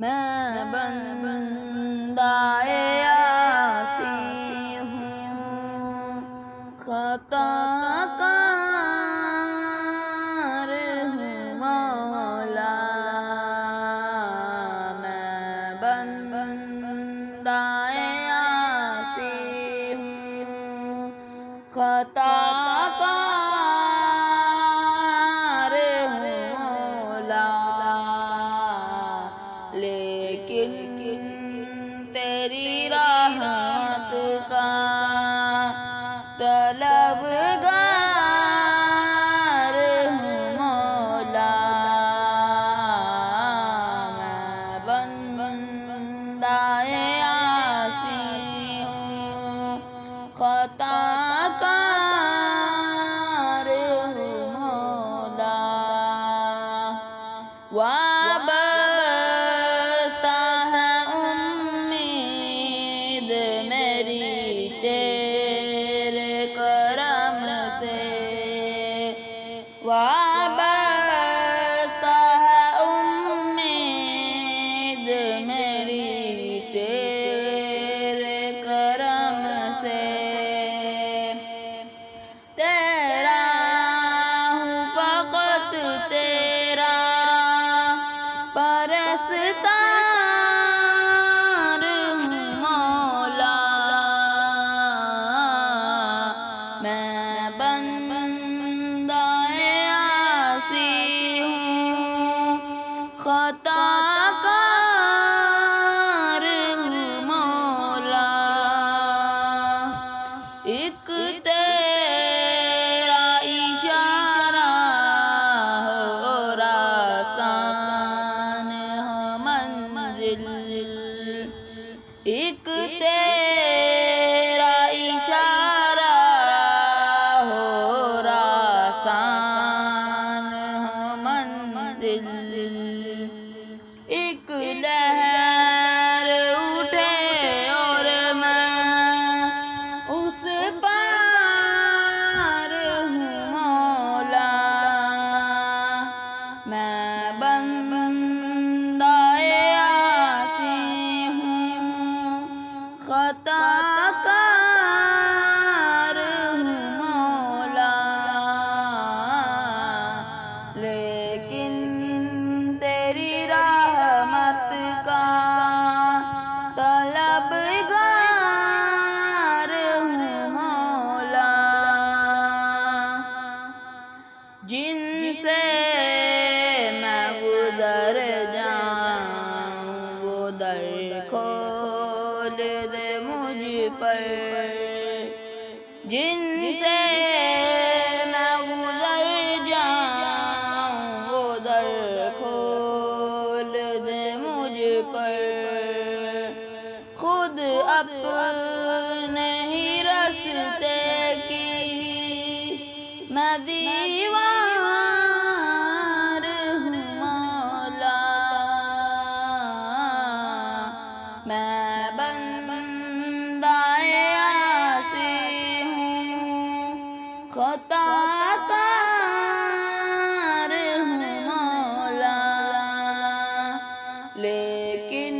میں بندہ عاصی ہوں، خطا کار ہوں مولا، میں بندہ عاصی ہوں، خطا کار ہوں مولا، لیکن تیری رحمت کا طلبگار ہوں مولا، میں بندہ عاصی ہوں، خطا کار ہوں مولا، وابستہ ہے امید میری تیرے کرم سے، وابستہ ہے امید میری تیرے کرم سے، تیرا ہوں فقط تیرا پرستار ہوں مولا، میں بندہ عاصی ہوں، خطا کار ہوں مولا، ایک تیرا اشارہ ہو آسان ہو منزل، ایک تیرا اشارہ ہو آسان ہو منزل، ایک لہر اٹھے اور میں اس پار ہوں مولا، میں بندہ عاصی ہوں، خطا کار ہوں مولا، لیکن تیری رحمت کا طلبگار ہوں مولا، جن سے میں گزر جاؤں وہ در کھول دے مجھ پر، جن سے میں گزر جاؤں وہ در کھول دے مجھ پر، خود اپنے ہی راستے کی میں دیوار ہوں مولا، میں بندہ عاصی ہوں، خطا کار ہوں مولا، لیکن